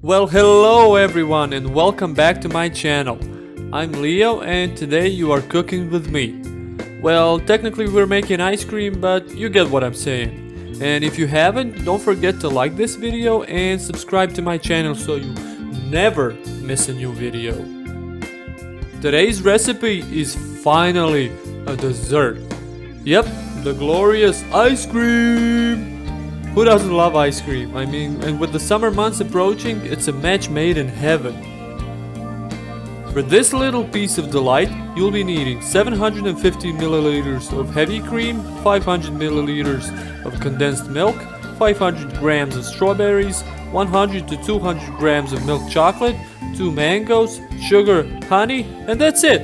Well, hello everyone and welcome back to my channel. I'm Leo and today you are cooking with me. Well, technically we're making ice cream, but you get what I'm saying. And if you haven't, don't forget to like this video and subscribe to my channel so you never miss a new video. Today's recipe is finally a dessert. Yep, the glorious ice cream! Who doesn't love ice cream? I mean, and with the summer months approaching, it's a match made in heaven. For this little piece of delight, you'll be needing 750 milliliters of heavy cream, 500 milliliters of condensed milk, 500 grams of strawberries, 100 to 200 grams of milk chocolate, 2 mangoes, sugar, honey, and that's it.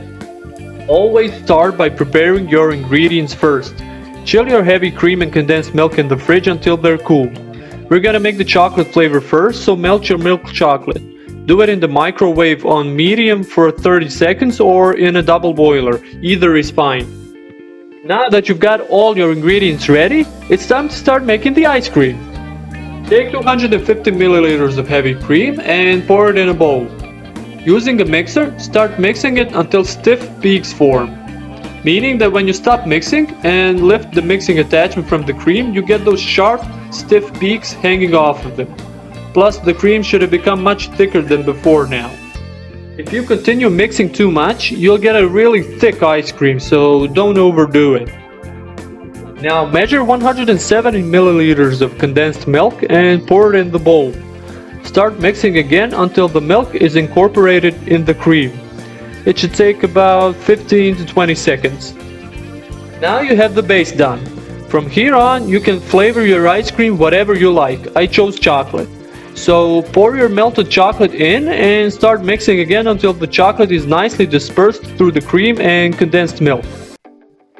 Always start by preparing your ingredients first. Chill your heavy cream and condensed milk in the fridge until they're cool. We're gonna make the chocolate flavor first, so melt your milk chocolate. Do it in the microwave on medium for 30 seconds or in a double boiler, either is fine. Now that you've got all your ingredients ready, it's time to start making the ice cream. Take 250 milliliters of heavy cream and pour it in a bowl. Using a mixer, start mixing it until stiff peaks form. Meaning that when you stop mixing and lift the mixing attachment from the cream, you get those sharp, stiff peaks hanging off of them. Plus, the cream should have become much thicker than before now. If you continue mixing too much, you'll get a really thick ice cream, so don't overdo it. Now measure 170 milliliters of condensed milk and pour it in the bowl. Start mixing again until the milk is incorporated in the cream. It should take about 15 to 20 seconds. Now you have the base done. From here on, you can flavor your ice cream whatever you like. I chose chocolate. So pour your melted chocolate in and start mixing again until the chocolate is nicely dispersed through the cream and condensed milk.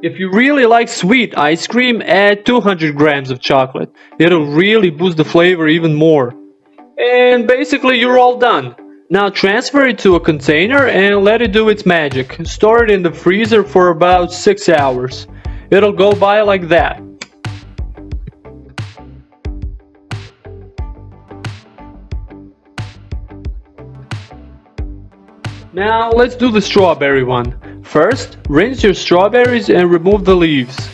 If you really like sweet ice cream, add 200 grams of chocolate. It'll really boost the flavor even more. And basically you're all done. Now transfer it to a container and let it do its magic. Store it in the freezer for about 6 hours. It'll go by like that. Now let's do the strawberry one. First, rinse your strawberries and remove the leaves.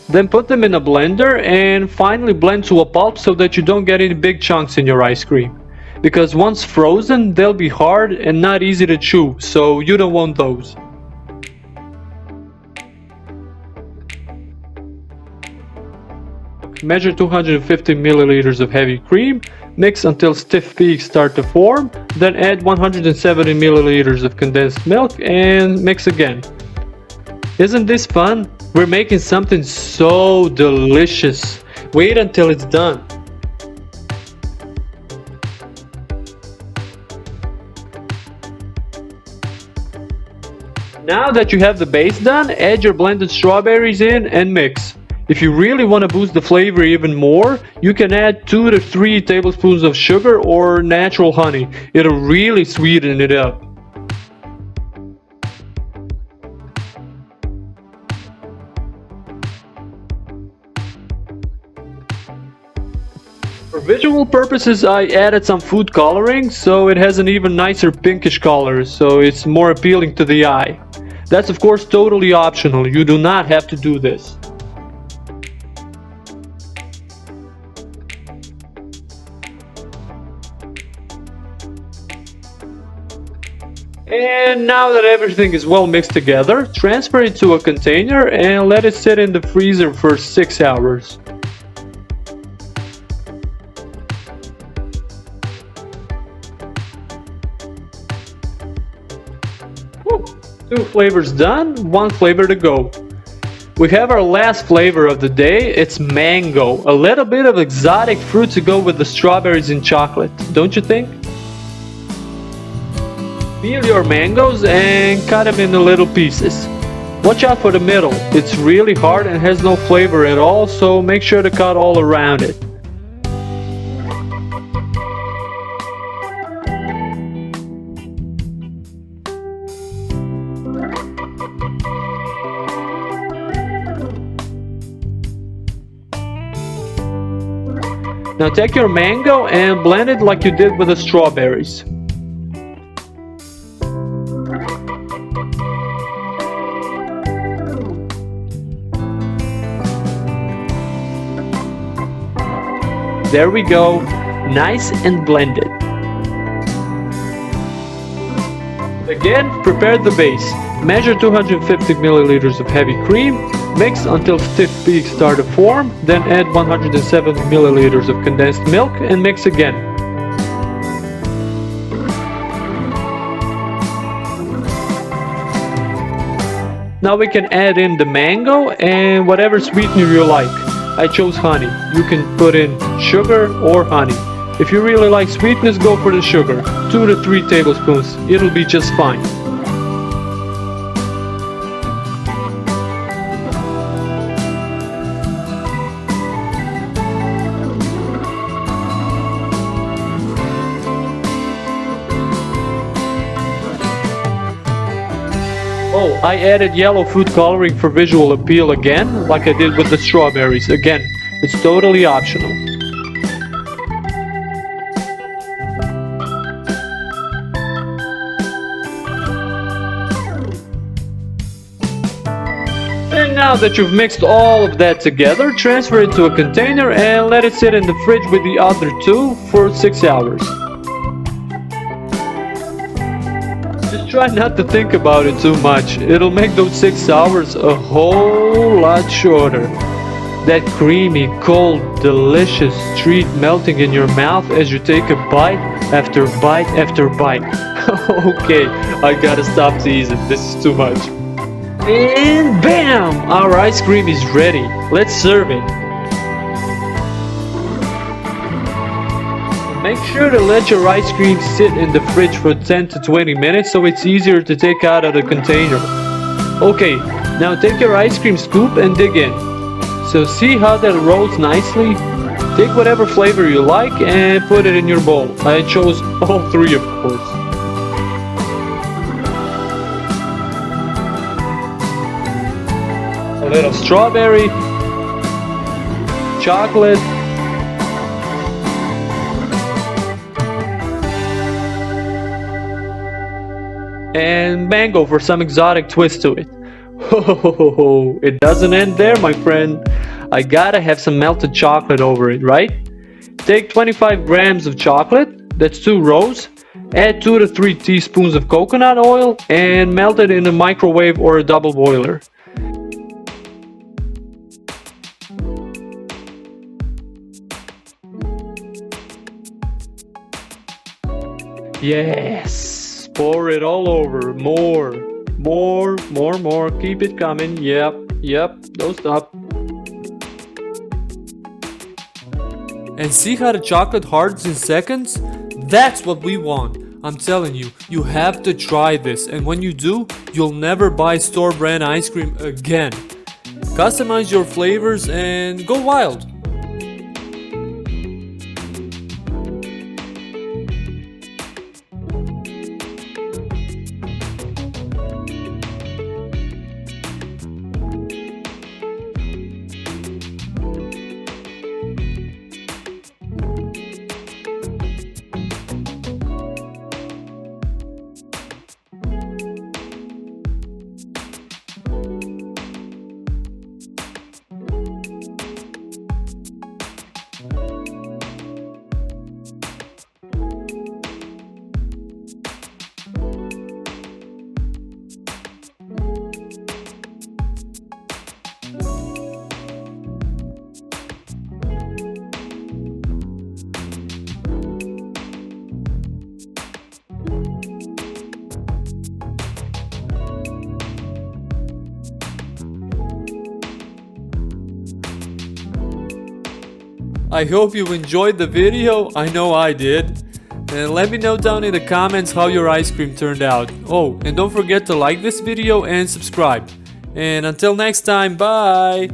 Then put them in a blender and finally blend to a pulp so that you don't get any big chunks in your ice cream. Because once frozen, they'll be hard and not easy to chew, so you don't want those. Measure 250 milliliters of heavy cream, mix until stiff peaks start to form, then add 170 milliliters of condensed milk and mix again. Isn't this fun? We're making something so delicious. Wait until it's done. Now that you have the base done, add your blended strawberries in and mix. If you really want to boost the flavor even more, you can add 2 to 3 tablespoons of sugar or natural honey. It'll really sweeten it up. For visual purposes, I added some food coloring so it has an even nicer pinkish color, so it's more appealing to the eye. That's of course totally optional, you do not have to do this. And now that everything is well mixed together, transfer it to a container and let it sit in the freezer for 6 hours. Whew. 2 flavors done, 1 flavor to go. We have our last flavor of the day, it's mango. A little bit of exotic fruit to go with the strawberries and chocolate, don't you think? Peel your mangoes and cut them into little pieces. Watch out for the middle, it's really hard and has no flavor at all, so make sure to cut all around it. Now take your mango and blend it like you did with the strawberries. There we go, nice and blended. Again, prepare the base. Measure 250 milliliters of heavy cream, mix until stiff peaks start to form, then add 107 milliliters of condensed milk and mix again. Now we can add in the mango and whatever sweetener you like. I chose honey. You can put in sugar or honey. If you really like sweetness, go for the sugar. 2 to 3 tablespoons. It'll be just fine. Oh, I added yellow food coloring for visual appeal again, like I did with the strawberries. Again, it's totally optional. And now that you've mixed all of that together, transfer it to a container and let it sit in the fridge with the other two for 6 hours. Just try not to think about it too much. It'll make those 6 hours a whole lot shorter. That creamy, cold, delicious treat melting in your mouth as you take a bite after bite after bite. Okay, I gotta stop teasing. This is too much. And bam! Our ice cream is ready. Let's serve it. Make sure to let your ice cream sit in the fridge for 10 to 20 minutes so it's easier to take out of the container. Okay, now take your ice cream scoop and dig in. So see how that rolls nicely? Take whatever flavor you like and put it in your bowl. I chose all 3 of course. A little strawberry, chocolate, and mango for some exotic twist to it. Oh, it doesn't end there, my friend. I gotta have some melted chocolate over it, right? Take 25 grams of chocolate, that's 2 rows, add 2 to 3 teaspoons of coconut oil, and melt it in a microwave or a double boiler. Yes, pour it all over. More. Keep it coming. Yep, don't stop. And see how the chocolate hardens in seconds? That's what we want. I'm telling you, you have to try this, and when you do, you'll never buy store-brand ice cream again. Customize your flavors and go wild. I hope you enjoyed the video. I know I did. And let me know down in the comments how your ice cream turned out. Oh, and don't forget to like this video and subscribe. And until next time, bye!